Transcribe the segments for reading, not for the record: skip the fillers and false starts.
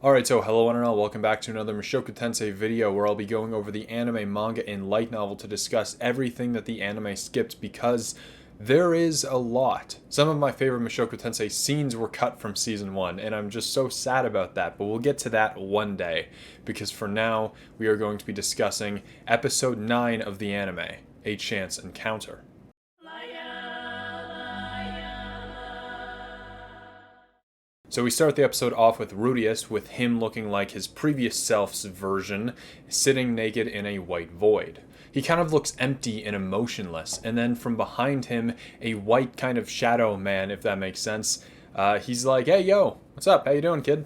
Alright, so hello one and all, welcome back to another Mushoku Tensei video where I'll be going over the anime, manga, and light novel to discuss everything that the anime skipped because there is a lot. Some of my favorite Mushoku Tensei scenes were cut from season 1 and I'm just so sad about that, but we'll get to that one day because for now we are going to be discussing episode 9 of the anime, A Chance Encounter. So we start the episode off with Ruijerd, with him looking like his previous self's version, sitting naked in a white void. He kind of looks empty and emotionless, and then from behind him, a white kind of shadow man, if that makes sense, he's like, "Hey yo, what's up, how you doing, kid?"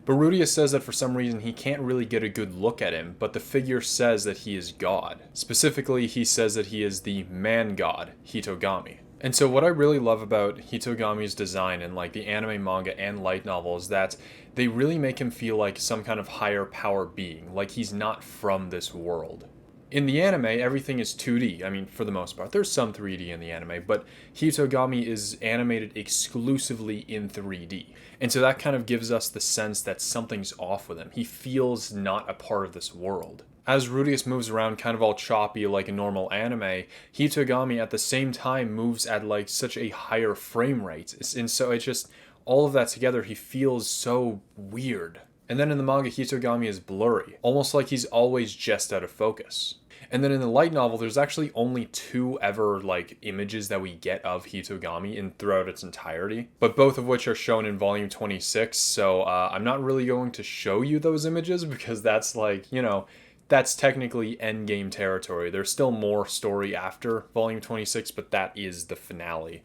But Ruijerd says that for some reason he can't really get a good look at him, but the figure says that he is God. Specifically, he says that he is the man god, Hitogami. And so what I really love about Hitogami's design in like the anime, manga, and light novel is that they really make him feel like some kind of higher power being, like he's not from this world. In the anime, everything is 2D, I mean, for the most part. There's some 3D in the anime, but Hitogami is animated exclusively in 3D. And so that kind of gives us the sense that something's off with him. He feels not a part of this world. As Ruijerd moves around kind of all choppy like a normal anime, Hitogami at the same time moves at like such a higher frame rate. And so it's just, all of that together, he feels so weird. And then in the manga, Hitogami is blurry, almost like he's always just out of focus. And then in the light novel, there's actually only 2 ever like images that we get of Hitogami in throughout its entirety, but both of which are shown in volume 26. So I'm not really going to show you those images because that's like, you know, that's technically endgame territory. There's still more story after volume 26, but that is the finale.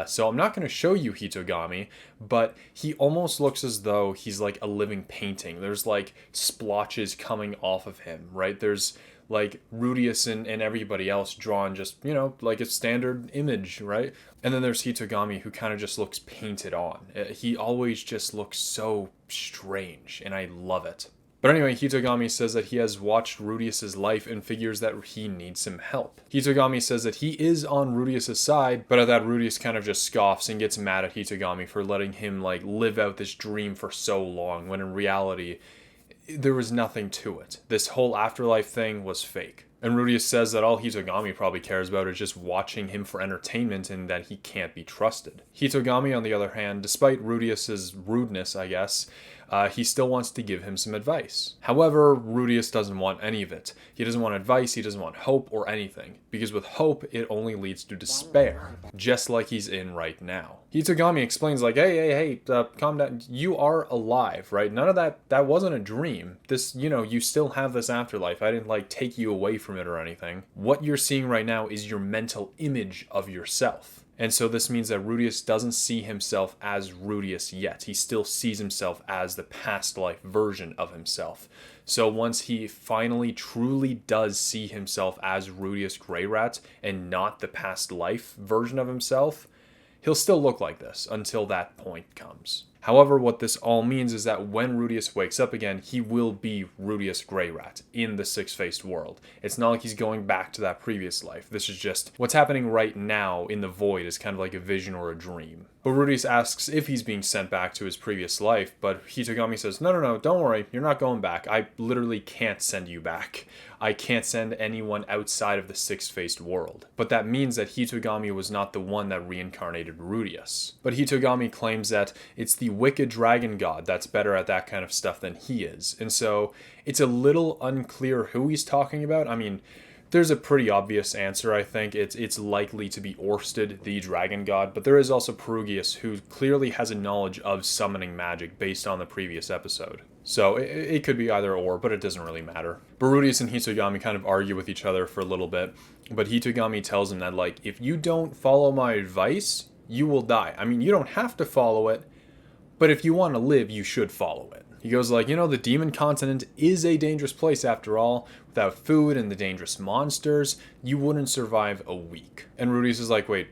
So I'm not going to show you Hitogami, but he almost looks as though he's like a living painting. There's like splotches coming off of him, right? There's like Ruijerd and everybody else drawn just, you know, like a standard image, right? And then there's Hitogami who kind of just looks painted on. He always just looks so strange, and I love it. But anyway, Hitogami says that he has watched Ruijerd's life and figures that he needs some help. Hitogami says that he is on Ruijerd's side, but at that Ruijerd kind of just scoffs and gets mad at Hitogami for letting him like live out this dream for so long, when in reality, there was nothing to it. This whole afterlife thing was fake. And Ruijerd says that all Hitogami probably cares about is just watching him for entertainment and that he can't be trusted. Hitogami, on the other hand, despite Ruijerd's rudeness, I guess, he still wants to give him some advice. However, Ruijerd doesn't want any of it. He doesn't want advice, he doesn't want hope or anything, because with hope, it only leads to despair, just like he's in right now. Hitogami explains like, hey, calm down, you are alive, right? None of that wasn't a dream. This, you know, you still have this afterlife. I didn't like take you away from it or anything. What you're seeing right now is your mental image of yourself. And so this means that Ruijerd doesn't see himself as Ruijerd yet. He still sees himself as the past life version of himself. So once he finally truly does see himself as Ruijerd Greyrat and not the past life version of himself, he'll still look like this until that point comes. However, what this all means is that when Ruijerd wakes up again, he will be Ruijerd Greyrat in the six-faced world. It's not like he's going back to that previous life. This is just what's happening right now in the void is kind of like a vision or a dream. But Ruijerd asks if he's being sent back to his previous life, but Hitogami says, no, don't worry, you're not going back. I literally can't send you back. I can't send anyone outside of the six-faced world. But that means that Hitogami was not the one that reincarnated Ruijerd. But Hitogami claims that it's the wicked dragon god that's better at that kind of stuff than he is. And so it's a little unclear who he's talking about. I mean, there's a pretty obvious answer, I think. It's likely to be Ørsted, the dragon god, but there is also Perugius, who clearly has a knowledge of summoning magic based on the previous episode. So it could be either or, but it doesn't really matter. But Ruijerd and Hitogami kind of argue with each other for a little bit, but Hitogami tells him that, like, if you don't follow my advice, you will die. I mean, you don't have to follow it, but if you want to live, you should follow it. He goes like, you know, the demon continent is a dangerous place after all. Without food and the dangerous monsters, you wouldn't survive a week. And Ruijerd is like, wait,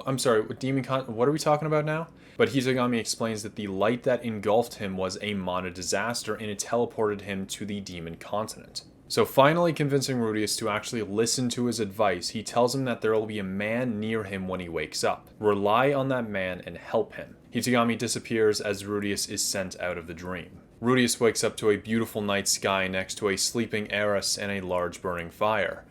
I'm sorry, what are we talking about now? But Hitogami explains that the light that engulfed him was a mana disaster and it teleported him to the demon continent. So finally convincing Ruijerd to actually listen to his advice, he tells him that there will be a man near him when he wakes up. Rely on that man and help him. Hitagami disappears as Rudius is sent out of the dream. Rudius wakes up to a beautiful night sky next to a sleeping heiress and a large burning fire.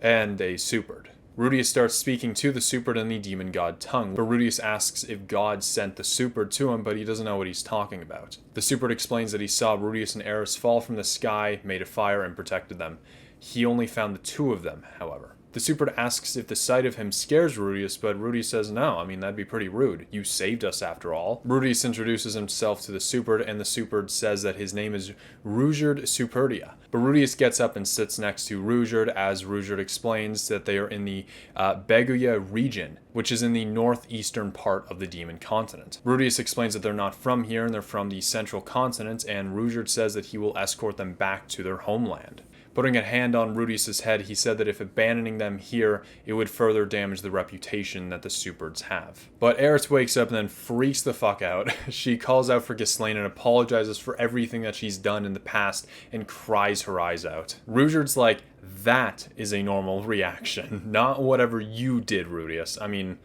And a Superd. Rudius starts speaking to the Superd in the demon god tongue, but Rudius asks if God sent the Superd to him, but he doesn't know what he's talking about. The Superd explains that he saw Rudius and Eris fall from the sky, made a fire, and protected them. He only found the two of them, however. The Superd asks if the sight of him scares Rudius, but Rudius says no, I mean that'd be pretty rude. You saved us after all. Rudius introduces himself to the Superd, and the Superd says that his name is Ruijerd Superdia. But Rudius gets up and sits next to Ruijerd as Ruijerd explains that they are in the Beguya region, which is in the northeastern part of the demon continent. Rudius explains that they're not from here and they're from the central continent, and Ruijerd says that he will escort them back to their homeland. Putting a hand on Rudius' head, he said that if abandoning them here, it would further damage the reputation that the Superds have. But Eris wakes up and then freaks the fuck out. She calls out for Ghislaine and apologizes for everything that she's done in the past and cries her eyes out. Ruijerd's like, that is a normal reaction, not whatever you did, Rudius. I mean,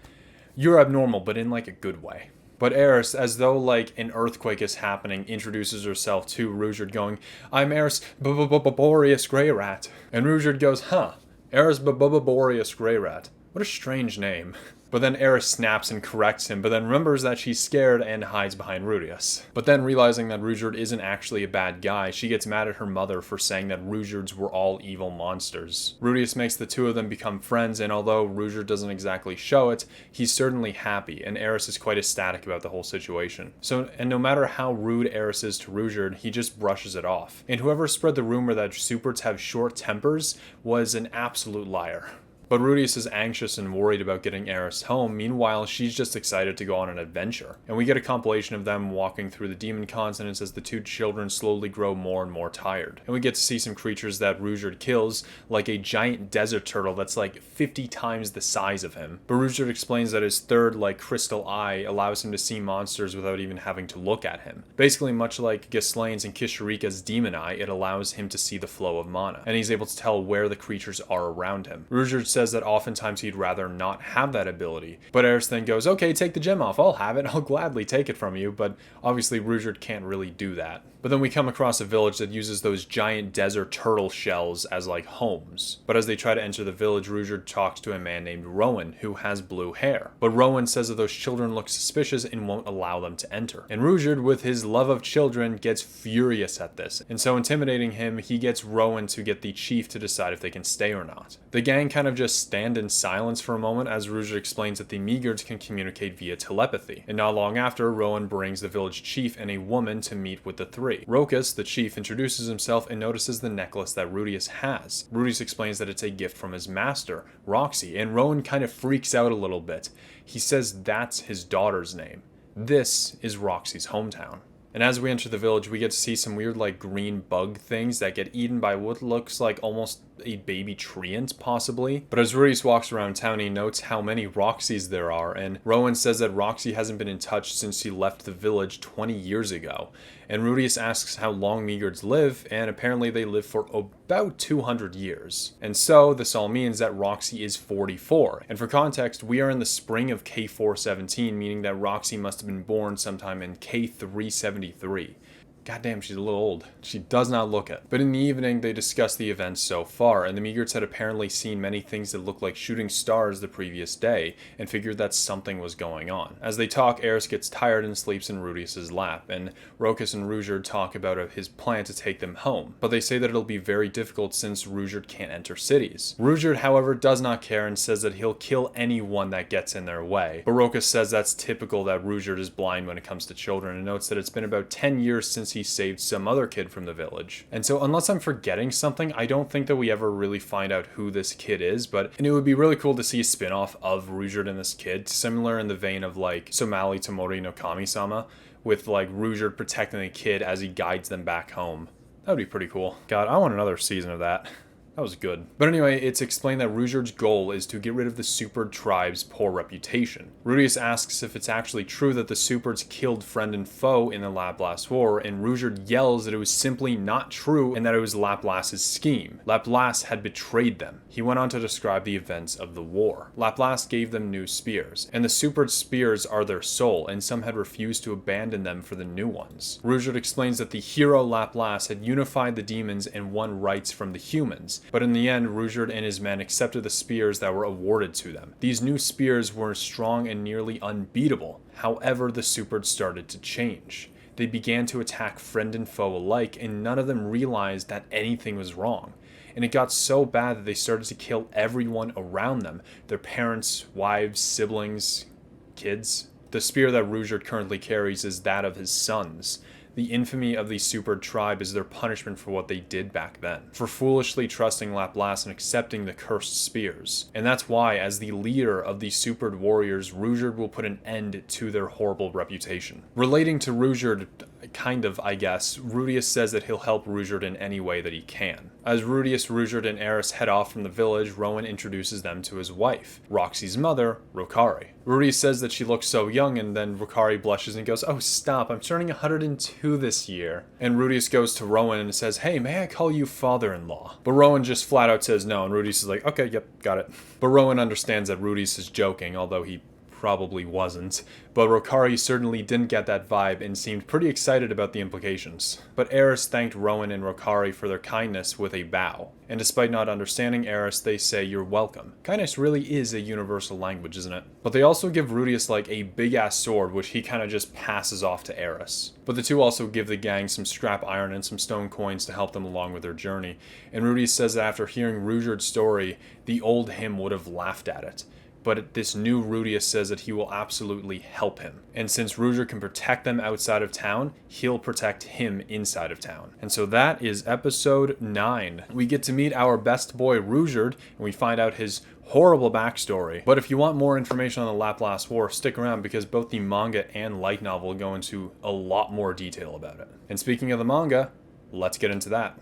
you're abnormal, but in like a good way. But Eris, as though like an earthquake is happening, introduces herself to Ruijerd going, I'm Eris Boreas Grey Rat. And Ruijerd goes, huh, Eris Boreas Grey Rat. What a strange name. But then Eris snaps and corrects him, but then remembers that she's scared and hides behind Rudius. But then realizing that Ruijerd isn't actually a bad guy, she gets mad at her mother for saying that Ruijerds were all evil monsters. Rudius makes the two of them become friends, and although Ruijerd doesn't exactly show it, he's certainly happy, and Eris is quite ecstatic about the whole situation. And no matter how rude Eris is to Ruijerd, he just brushes it off. And whoever spread the rumor that Superds have short tempers was an absolute liar. But Rudius is anxious and worried about getting Eris home. Meanwhile, she's just excited to go on an adventure. And we get a compilation of them walking through the demon continents as the two children slowly grow more and more tired. And we get to see some creatures that Ruijerd kills, like a giant desert turtle that's like 50 times the size of him. But Ruijerd explains that his third, like, crystal eye allows him to see monsters without even having to look at him. Basically, much like Ghislaine's and Kisharika's demon eye, it allows him to see the flow of mana. And he's able to tell where the creatures are around him. Ruijerd says that oftentimes he'd rather not have that ability. But Eris then goes, okay, take the gem off, I'll have it, I'll gladly take it from you, but obviously Ruijerd can't really do that. But then we come across a village that uses those giant desert turtle shells as like homes. But as they try to enter the village, Ruijerd talks to a man named Rowan, who has blue hair. But Rowan says that those children look suspicious and won't allow them to enter. And Ruijerd, with his love of children, gets furious at this. And so intimidating him, he gets Rowan to get the chief to decide if they can stay or not. The gang kind of just stand in silence for a moment as Ruijerd explains that the Meagards can communicate via telepathy. And not long after, Rowan brings the village chief and a woman to meet with the three. Rokas, the chief, introduces himself and notices the necklace that Rudius has. Rudius explains that it's a gift from his master, Roxy, and Rowan kind of freaks out a little bit. He says that's his daughter's name. This is Roxy's hometown. And as we enter the village, we get to see some weird like green bug things that get eaten by what looks like almost a baby treant, possibly. But as Rudius walks around town, he notes how many Roxys there are, and Rowan says that Roxy hasn't been in touch since she left the village 20 years ago. And Rudius asks how long Meagards live, and apparently they live for about 200 years. And so, this all means that Roxy is 44. And for context, we are in the spring of K417, meaning that Roxy must have been born sometime in K373. Goddamn, she's a little old. She does not look it. But in the evening, they discuss the events so far, and the Meagards had apparently seen many things that looked like shooting stars the previous day, and figured that something was going on. As they talk, Eris gets tired and sleeps in Rudius' lap, and Rokas and Ruijerd talk about his plan to take them home. But they say that it'll be very difficult since Ruijerd can't enter cities. Ruijerd, however, does not care and says that he'll kill anyone that gets in their way. But Rokas says that's typical that Ruijerd is blind when it comes to children, and notes that it's been about 10 years since he saved some other kid from the village. And so unless I'm forgetting something, I don't think that we ever really find out who this kid is, and it would be really cool to see a spin-off of Ruijerd and this kid, similar in the vein of like Somali Tomori no Kami-sama, with like Ruijerd protecting the kid as he guides them back home. That would be pretty cool. God, I want another season of that. That That was good. But anyway, it's explained that Ruijerd's goal is to get rid of the Supered tribe's poor reputation. Rudius asks if it's actually true that the Supereds killed friend and foe in the Laplace War, and Ruijerd yells that it was simply not true and that it was Laplace's scheme. Laplace had betrayed them. He went on to describe the events of the war. Laplace gave them new spears, and the Supered spears are their soul, and some had refused to abandon them for the new ones. Ruijerd explains that the hero Laplace had unified the demons and won rights from the humans, but in the end, Ruijerd and his men accepted the spears that were awarded to them. These new spears were strong and nearly unbeatable. However, the Supereds started to change. They began to attack friend and foe alike, and none of them realized that anything was wrong. And it got so bad that they started to kill everyone around them, their parents, wives, siblings, kids. The spear that Ruijerd currently carries is that of his sons. The infamy of the Supered tribe is their punishment for what they did back then, for foolishly trusting Laplace and accepting the cursed spears. And that's why, as the leader of the Supered warriors, Ruijerd will put an end to their horrible reputation. Relating to Ruijerd, kind of, I guess, Rudius says that he'll help Ruijerd in any way that he can. As Rudius, Ruijerd, and Eris head off from the village, Rowan introduces them to his wife, Roxy's mother, Rokari. Rudius says that she looks so young, and then Rokari blushes and goes, "Oh, stop, I'm turning 102 this year." And Rudius goes to Rowan and says, "Hey, may I call you father-in-law?" But Rowan just flat out says no, and Rudius is like, "Okay, yep, got it." But Rowan understands that Rudius is joking, although he probably wasn't, but Rokari certainly didn't get that vibe and seemed pretty excited about the implications. But Eris thanked Rowan and Rokari for their kindness with a bow, and despite not understanding Eris, they say you're welcome. Kindness really is a universal language, isn't it? But they also give Rudius like a big-ass sword, which he kind of just passes off to Eris. But the two also give the gang some scrap iron and some stone coins to help them along with their journey, and Rudius says that after hearing Ruijerd's story, the old him would have laughed at it. But this new Rudius says that he will absolutely help him. And since Ruijerd can protect them outside of town, he'll protect him inside of town. And so that is episode 9. We get to meet our best boy Ruijerd, and we find out his horrible backstory. But if you want more information on the Laplace War, stick around because both the manga and light novel go into a lot more detail about it. And speaking of the manga, let's get into that.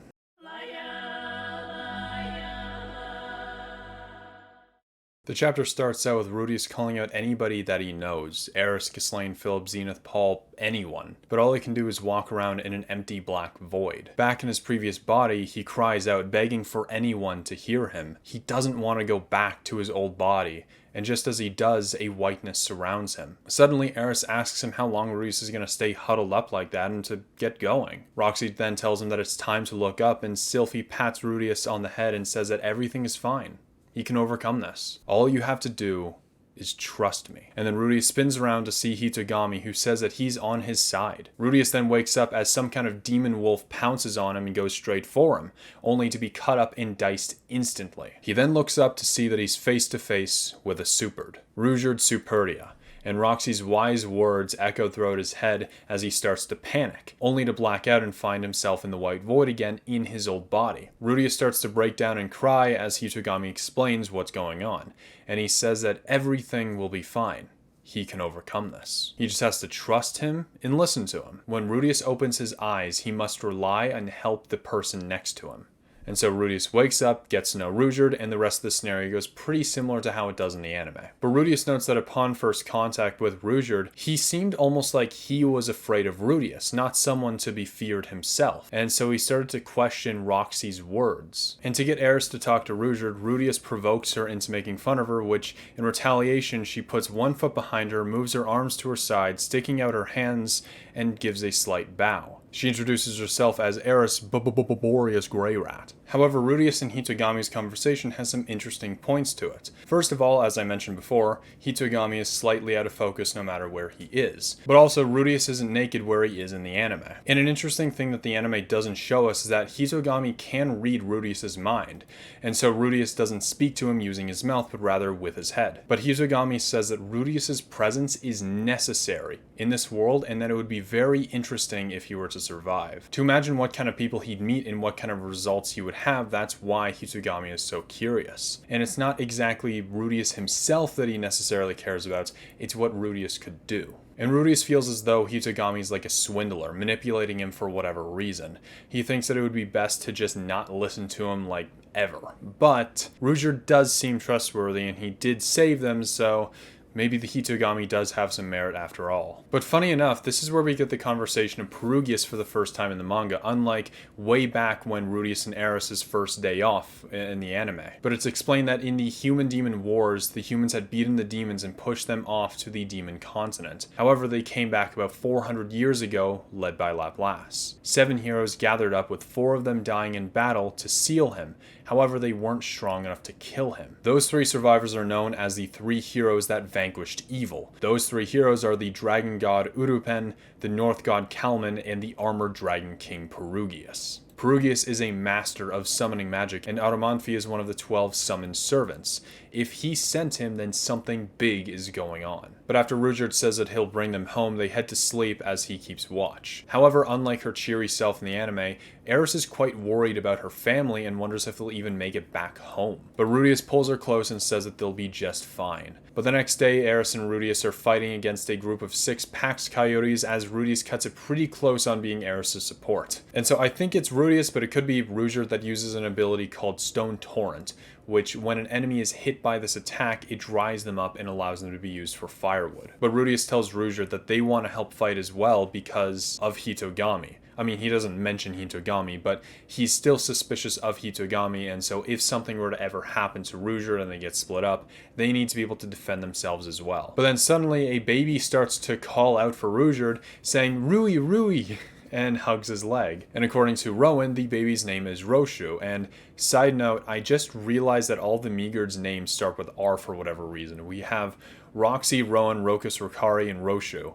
The chapter starts out with Rudius calling out anybody that he knows, Eris, Ghislaine, Philip, Zenith, Paul, anyone. But all he can do is walk around in an empty black void. Back in his previous body, he cries out, begging for anyone to hear him. He doesn't want to go back to his old body, and just as he does, a whiteness surrounds him. Suddenly, Eris asks him how long Rudius is going to stay huddled up like that and to get going. Roxy then tells him that it's time to look up, and Sylphie pats Rudius on the head and says that everything is fine. He can overcome this. All you have to do is trust me. And then Rudius spins around to see Hitogami, who says that he's on his side. Rudius then wakes up as some kind of demon wolf pounces on him and goes straight for him, only to be cut up and diced instantly. He then looks up to see that he's face to face with a Supered, Ruijerd Superia. And Roxy's wise words echo throughout his head as he starts to panic, only to black out and find himself in the white void again in his old body. Rudius starts to break down and cry as Hitogami explains what's going on, and he says that everything will be fine. He can overcome this. He just has to trust him and listen to him. When Rudius opens his eyes, he must rely on help the person next to him. And so Rudius wakes up, gets to know Ruijerd, and the rest of the scenario goes pretty similar to how it does in the anime. But Rudius notes that upon first contact with Ruijerd, he seemed almost like he was afraid of Rudius, not someone to be feared himself. And so he started to question Roxy's words. And to get Eris to talk to Ruijerd, Rudius provokes her into making fun of her, which in retaliation she puts one foot behind her, moves her arms to her side, sticking out her hands, and gives a slight bow. She introduces herself as Eris Boreas Grey Rat. However, Rudius and Hitogami's conversation has some interesting points to it. First of all, as I mentioned before, Hitogami is slightly out of focus no matter where he is. But also, Rudius isn't naked where he is in the anime. And an interesting thing that the anime doesn't show us is that Hitogami can read Rudius's mind, and so Rudius doesn't speak to him using his mouth, but rather with his head. But Hitogami says that Rudius's presence is necessary in this world, and that it would be very interesting if he were to survive. To imagine what kind of people he'd meet and what kind of results he would have, that's why Hitogami is so curious. And it's not exactly Rudius himself that he necessarily cares about, it's what Rudius could do. And Rudius feels as though Hitogami's like a swindler, manipulating him for whatever reason. He thinks that it would be best to just not listen to him like ever. But Ruijerd does seem trustworthy and he did save them, so maybe the Hitogami does have some merit after all. But funny enough, this is where we get the conversation of Perugius for the first time in the manga, unlike way back when Rudius and Eris's first day off in the anime. But it's explained that in the Human-Demon Wars, the humans had beaten the demons and pushed them off to the demon continent. However, they came back about 400 years ago, led by Laplace. 7 heroes gathered up, with 4 of them dying in battle to seal him. However, they weren't strong enough to kill him. Those 3 survivors are known as the 3 heroes that vanquished evil. Those 3 heroes are the dragon god Urupen, the north god Kalman, and the armored dragon king Perugius. Perugius is a master of summoning magic, and Automanfi is one of the 12 summoned servants. If he sent him, then something big is going on. But after Ruijerd says that he'll bring them home, they head to sleep as he keeps watch. However, unlike her cheery self in the anime, Eris is quite worried about her family and wonders if they'll even make it back home. But Rudius pulls her close and says that they'll be just fine. But the next day, Eris and Rudius are fighting against a group of 6 Pax Coyotes as Rudius cuts it pretty close on being Eris' support. And so I think it's Rudius, but it could be Ruijerd that uses an ability called Stone Torrent, which when an enemy is hit by this attack, it dries them up and allows them to be used for firewood. But Rudius tells Ruijerd that they want to help fight as well because of Hitogami. I mean, he doesn't mention Hitogami, but he's still suspicious of Hitogami, and so if something were to ever happen to Ruijerd and they get split up, they need to be able to defend themselves as well. But then suddenly a baby starts to call out for Ruijerd, saying, "Rui, Rui!" and hugs his leg. And according to Rowan, the baby's name is Roshu. And side note, I just realized that all the Meagard's names start with R for whatever reason. We have Roxy, Rowan, Rokus, Rokari, and Roshu.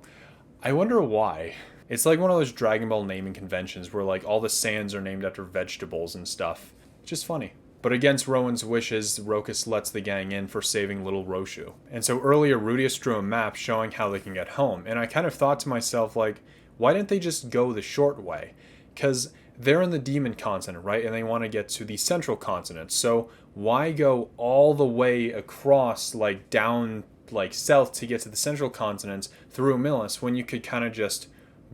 I wonder why. It's like one of those Dragon Ball naming conventions where like all the Saiyans are named after vegetables and stuff. Just funny. But against Rowan's wishes, Rokus lets the gang in for saving little Roshu. And so earlier, Rudius drew a map showing how they can get home. And I kind of thought to myself, like, why didn't they just go the short way? Because they're in the demon continent, right? And they want to get to the central continent. So why go all the way across, like down, like south to get to the central continent through Milis when you could kind of just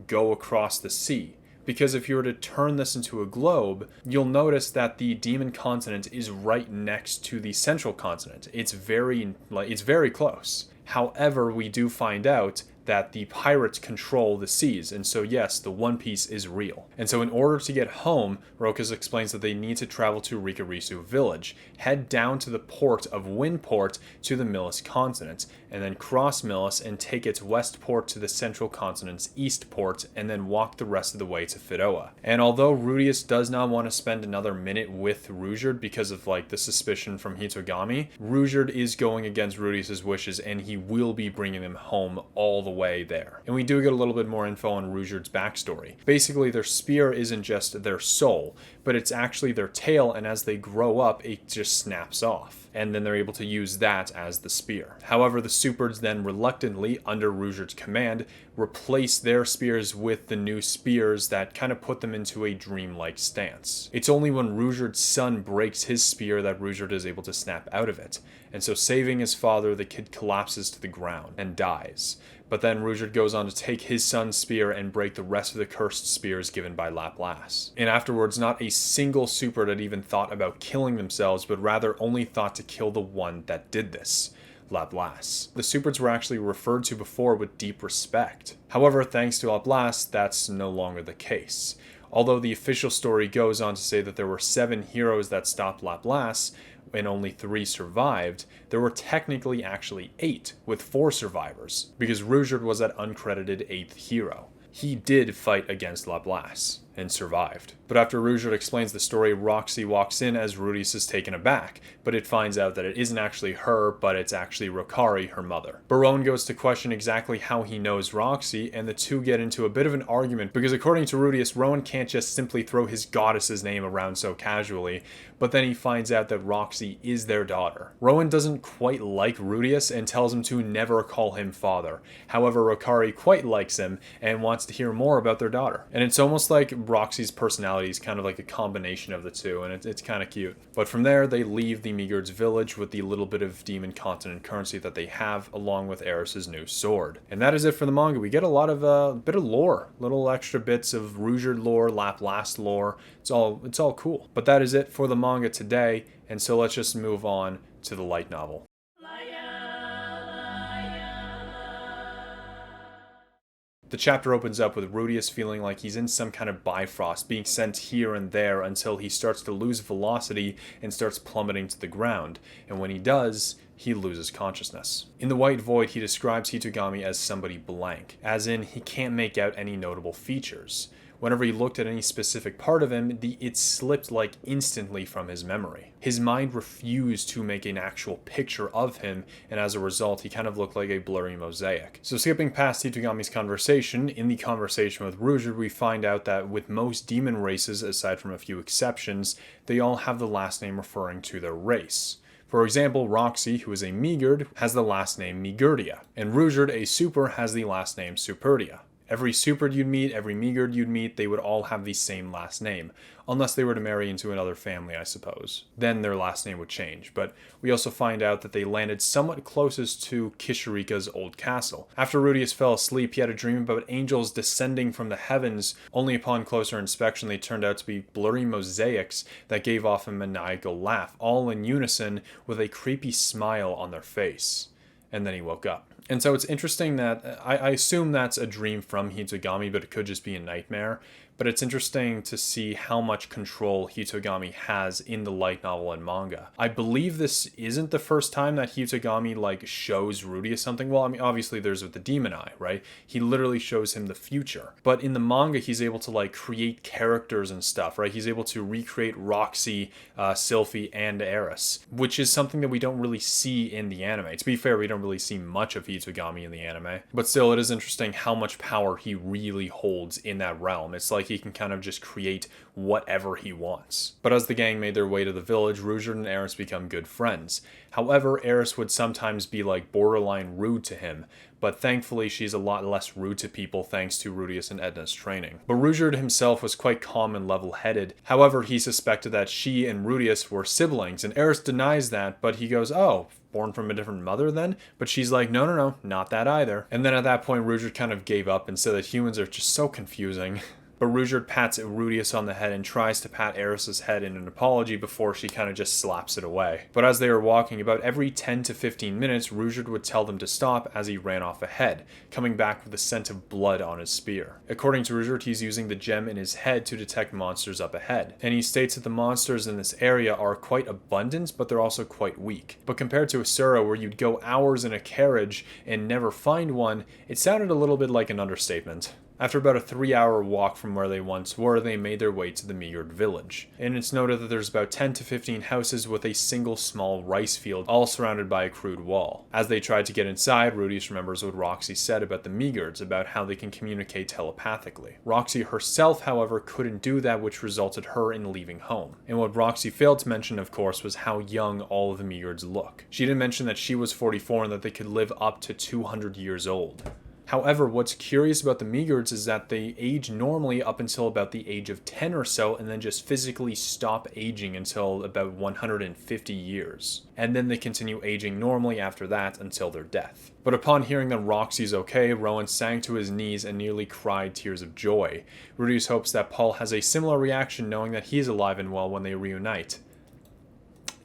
go across the sea? Because if you were to turn this into a globe, you'll notice that the demon continent is right next to the central continent. It's very close. However, we do find out that the pirates control the seas, and so yes, the One Piece is real. And so in order to get home, Rokus explains that they need to travel to Rikarisu village, head down to the port of Windport to the Milis continent, and then cross Milis and take its west port to the central continent's east port, and then walk the rest of the way to Fidoa. And although Rudius does not want to spend another minute with Ruijerd because of like the suspicion from Hitogami, Ruijerd is going against Rudius's wishes, and he will be bringing them home all the way there. And we do get a little bit more info on Ruijerd's backstory. Basically, their spear isn't just their soul, but it's actually their tail, and as they grow up, it just snaps off. And then they're able to use that as the spear. However, the Superds then reluctantly, under Ruijerd's command, replace their spears with the new spears that kind of put them into a dreamlike stance. It's only when Ruijerd's son breaks his spear that Ruijerd is able to snap out of it. And so saving his father, the kid collapses to the ground and dies. But then Ruijerd goes on to take his son's spear and break the rest of the cursed spears given by Laplace. And afterwards, not a single Super had even thought about killing themselves, but rather only thought to kill the one that did this, Laplace. The Superds were actually referred to before with deep respect. However, thanks to Laplace, that's no longer the case. Although the official story goes on to say that there were 7 heroes that stopped Laplace, and only 3 survived, there were technically actually 8, with 4 survivors, because Ruijerd was that uncredited 8th hero. He did fight against Laplace, and survived. But after Ruijerd explains the story, Roxy walks in as Rudius is taken aback, but it finds out that it isn't actually her, but it's actually Rokari, her mother. Baron goes to question exactly how he knows Roxy, and the two get into a bit of an argument, because according to Rudius, Rowan can't just simply throw his goddess's name around so casually, but then he finds out that Roxy is their daughter. Rowan doesn't quite like Rudius and tells him to never call him father. However, Rokari quite likes him and wants to hear more about their daughter. And it's almost like Roxy's personality is kind of like a combination of the two, and it's kind of cute. But from there, they leave the Migurd's village with the little bit of demon continent currency that they have, along with Eris's new sword. And that is it for the manga. We get a lot of bit of lore, little extra bits of Ruijerd lore, Laplace lore. It's all cool. But that is it for the manga today, and so let's just move on to the light novel. The chapter opens up with Ruijerd feeling like he's in some kind of bifrost, being sent here and there until he starts to lose velocity and starts plummeting to the ground. And when he does, he loses consciousness. In the White Void, he describes Hitogami as somebody blank, as in he can't make out any notable features. Whenever he looked at any specific part of him, it slipped like instantly from his memory. His mind refused to make an actual picture of him, and as a result, he kind of looked like a blurry mosaic. So skipping past Hitogami's conversation, in the conversation with Ruijerd, we find out that with most demon races, aside from a few exceptions, they all have the last name referring to their race. For example, Roxy, who is a Migurd, has the last name Migurdia, and Ruijerd, a Super, has the last name Superdia. Every Super you'd meet, every Migurd you'd meet, they would all have the same last name. Unless they were to marry into another family, I suppose. Then their last name would change. But we also find out that they landed somewhat closest to Kishirika's old castle. After Ruijerd fell asleep, he had a dream about angels descending from the heavens. Only upon closer inspection, they turned out to be blurry mosaics that gave off a maniacal laugh, all in unison with a creepy smile on their face. And then he woke up. And so it's interesting that I assume that's a dream from Hitogami, but it could just be a nightmare. But it's interesting to see how much control Hitogami has in the light novel and manga. I believe this isn't the first time that Hitogami shows Ruijerd something. Well, I mean, obviously there's with the demon eye, right? He literally shows him the future. But in the manga, he's able to create characters and stuff, right? He's able to recreate Roxy, Sylphie, and Eris, which is something that we don't really see in the anime. To be fair, we don't really see much of Hitogami in the anime. But still, it is interesting how much power he really holds in that realm. It's like he can kind of just create whatever he wants. But as the gang made their way to the village, Ruijerd and Eris become good friends. However, Eris would sometimes be borderline rude to him, but thankfully she's a lot less rude to people thanks to Ruijerd and Edna's training. But Ruijerd himself was quite calm and level-headed. However, he suspected that she and Ruijerd were siblings, and Eris denies that, but he goes, "Oh, born from a different mother then?" But she's like, no, not that either. And then at that point, Ruijerd kind of gave up and said that humans are just so confusing. But Ruijerd pats Ruijerd on the head and tries to pat Eris's head in an apology before she kind of just slaps it away. But as they were walking, about every 10 to 15 minutes, Ruijerd would tell them to stop as he ran off ahead, coming back with the scent of blood on his spear. According to Ruijerd, he's using the gem in his head to detect monsters up ahead. And he states that the monsters in this area are quite abundant, but they're also quite weak. But compared to Asura, where you'd go hours in a carriage and never find one, it sounded a little bit like an understatement. After about a 3-hour walk from where they once were, they made their way to the Migurd village. And it's noted that there's about 10 to 15 houses with a single small rice field, all surrounded by a crude wall. As they tried to get inside, Ruijerd remembers what Roxy said about the Migurds, about how they can communicate telepathically. Roxy herself, however, couldn't do that, which resulted her in leaving home. And what Roxy failed to mention, of course, was how young all of the Migurds look. She didn't mention that she was 44 and that they could live up to 200 years old. However, what's curious about the Migurds is that they age normally up until about the age of 10 or so, and then just physically stop aging until about 150 years. And then they continue aging normally after that until their death. But upon hearing that Roxy's okay, Rowan sank to his knees and nearly cried tears of joy. Ruijerd hopes that Paul has a similar reaction knowing that he's alive and well when they reunite.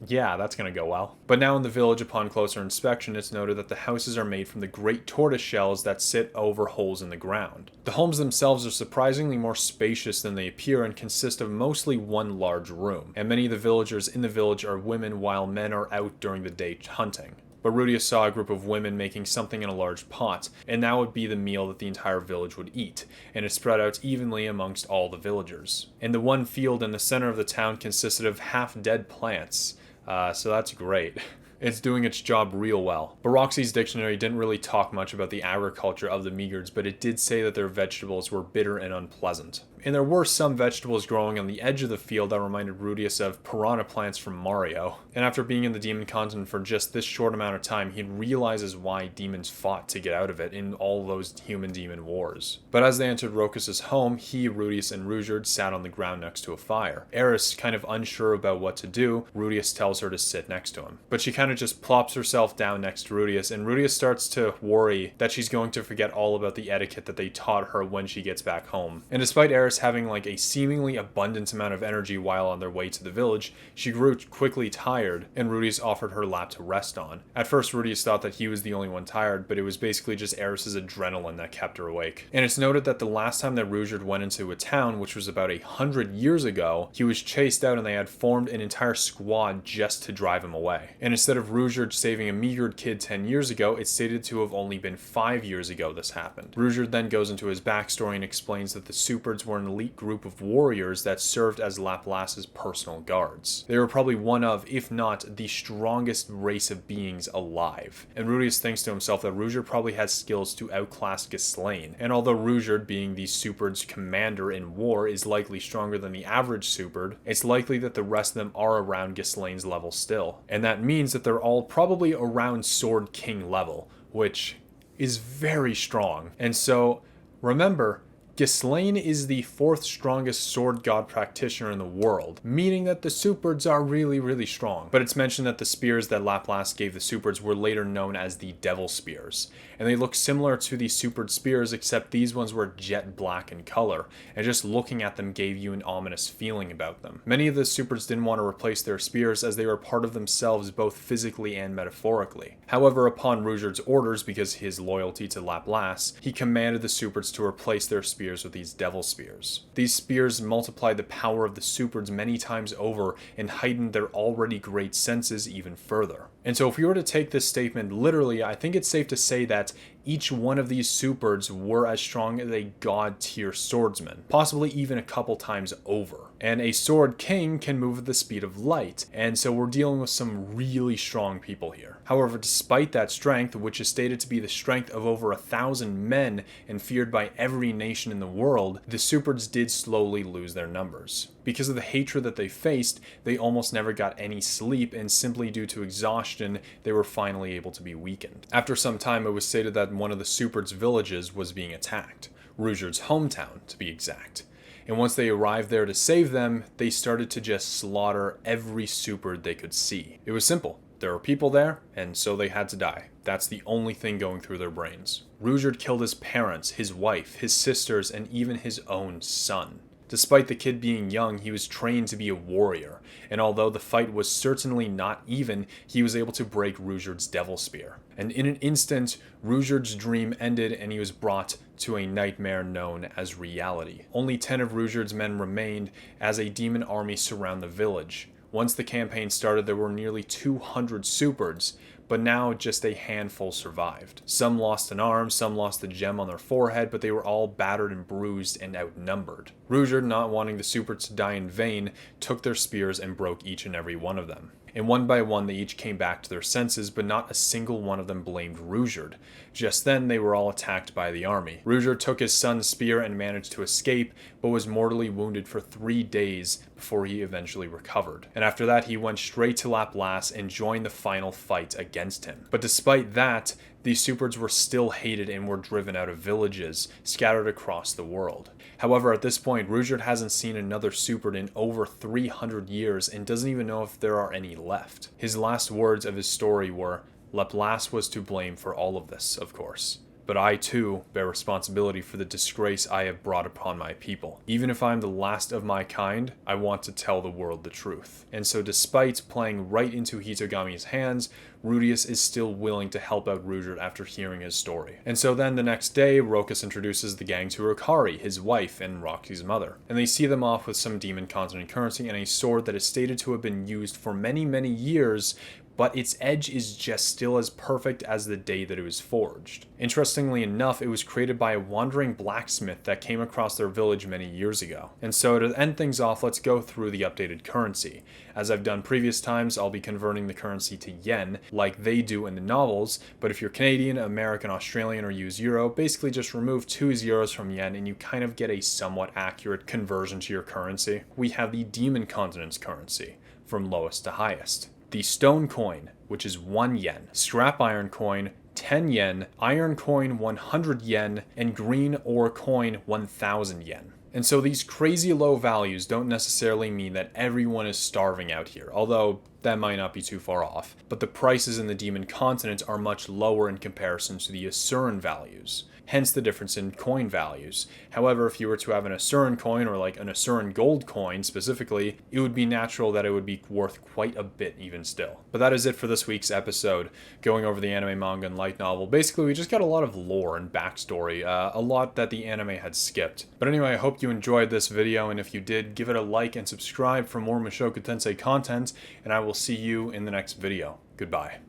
Yeah, that's gonna go well. But now in the village, upon closer inspection, it's noted that the houses are made from the great tortoise shells that sit over holes in the ground. The homes themselves are surprisingly more spacious than they appear and consist of mostly one large room, and many of the villagers in the village are women while men are out during the day hunting. But Ruijerd saw a group of women making something in a large pot, and that would be the meal that the entire village would eat, and it spread out evenly amongst all the villagers. And the one field in the center of the town consisted of half-dead plants, so that's great. It's doing its job real well. But Roxy's dictionary didn't really talk much about the agriculture of the Migurds, but it did say that their vegetables were bitter and unpleasant. and there were some vegetables growing on the edge of the field that reminded Rudius of piranha plants from Mario. And after being in the demon continent for just this short amount of time, he realizes why demons fought to get out of it in all those human-demon wars. But as they entered Rokus's home, he, Rudius, and Ruijerd sat on the ground next to a fire. Eris, kind of unsure about what to do, Rudius tells her to sit next to him. But she kind of just plops herself down next to Rudius, and Rudius starts to worry that she's going to forget all about the etiquette that they taught her when she gets back home. And despite Eris having like a seemingly abundant amount of energy while on their way to the village, she grew quickly tired, and Rudius offered her lap to rest on. At first, Rudius thought that he was the only one tired, but it was basically just Eris's adrenaline that kept her awake. And it's noted that the last time that Ruijerd went into a town, which was about 100 years ago, he was chased out and they had formed an entire squad just to drive him away. And instead of Ruijerd saving a meagered kid 10 years ago, it's stated to have only been 5 years ago this happened. Ruijerd then goes into his backstory and explains that the Superds were an elite group of warriors that served as Laplace's personal guards. They were probably one of, if not the strongest race of beings alive. And Rudius thinks to himself that Ruijerd probably has skills to outclass Ghislaine. And although Ruijerd, being the Superds' commander in war, is likely stronger than the average Superd, it's likely that the rest of them are around Ghislaine's level still. And that means that they're all probably around Sword King level, which is very strong. And so, remember, Ghislaine is the 4th strongest sword god practitioner in the world, meaning that the Superds are really, really strong. But it's mentioned that the spears that Laplace gave the Superds were later known as the Devil Spears, and they look similar to the Superd spears, except these ones were jet black in color, and just looking at them gave you an ominous feeling about them. Many of the Superds didn't want to replace their spears as they were part of themselves both physically and metaphorically. However, upon Ruijerd's orders, because his loyalty to Laplace, he commanded the Superds to replace their spears with these devil spears. These spears multiplied the power of the Superds many times over and heightened their already great senses even further. And so if we were to take this statement literally, I think it's safe to say that each one of these Superds were as strong as a god tier swordsman, possibly even a couple times over. And a sword king can move at the speed of light, and so we're dealing with some really strong people here. However, despite that strength, which is stated to be the strength of over 1,000 men and feared by every nation in the world, the Superds did slowly lose their numbers. Because of the hatred that they faced, they almost never got any sleep, and simply due to exhaustion, they were finally able to be weakened. After some time, it was stated that one of the Superds' villages was being attacked, Ruijerd's hometown to be exact. And once they arrived there to save them, they started to just slaughter every Superd they could see. It was simple. There were people there, and so they had to die. That's the only thing going through their brains. Ruijerd killed his parents, his wife, his sisters, and even his own son. Despite the kid being young, he was trained to be a warrior, and although the fight was certainly not even, he was able to break Ruijerd's devil spear. And in an instant, Ruijerd's dream ended and he was brought to a nightmare known as reality. Only 10 of Ruijerd's men remained as a demon army surround the village. Once the campaign started, there were nearly 200 Superds, but now just a handful survived. Some lost an arm, some lost a gem on their forehead, but they were all battered and bruised and outnumbered. Ruijerd, not wanting the Superds to die in vain, took their spears and broke each and every one of them. And one by one they each came back to their senses, but not a single one of them blamed Ruijerd. Just then they were all attacked by the army. Ruijerd took his son's spear and managed to escape, but was mortally wounded for 3 days before he eventually recovered. And after that he went straight to Laplace and joined the final fight against him. But despite that, these Superds were still hated and were driven out of villages, scattered across the world. However, at this point, Ruijerd hasn't seen another Superd in over 300 years and doesn't even know if there are any left. His last words of his story were, "Laplace was to blame for all of this, of course. But I too bear responsibility for the disgrace I have brought upon my people. Even if I'm the last of my kind, I want to tell the world the truth." And so despite playing right into Hitogami's hands, Rudius is still willing to help out Ruijerd after hearing his story. And so then the next day, Rokus introduces the gang to Rokari, his wife, and Roxy's mother. And they see them off with some demon continent currency and a sword that is stated to have been used for many, many years but its edge is just still as perfect as the day that it was forged. Interestingly enough, it was created by a wandering blacksmith that came across their village many years ago. And so to end things off, let's go through the updated currency. As I've done previous times, I'll be converting the currency to yen like they do in the novels, but if you're Canadian, American, Australian, or use euro, basically just remove 2 zeros from yen and you kind of get a somewhat accurate conversion to your currency. We have the Demon Continent's currency, from lowest to highest. The stone coin, which is 1 yen, scrap iron coin, 10 yen, iron coin 100 yen, and green ore coin 1000 yen. And so these crazy low values don't necessarily mean that everyone is starving out here, although that might not be too far off. But the prices in the Demon Continent are much lower in comparison to the Asuran values, hence the difference in coin values. However, if you were to have an Asuran coin, or like an Asuran gold coin specifically, it would be natural that it would be worth quite a bit even still. But that is it for this week's episode, going over the anime, manga, and light novel. Basically, we just got a lot of lore and backstory, a lot that the anime had skipped. But anyway, I hope you enjoyed this video, and if you did, give it a like and subscribe for more Mushoku Tensei content, and I will see you in the next video. Goodbye.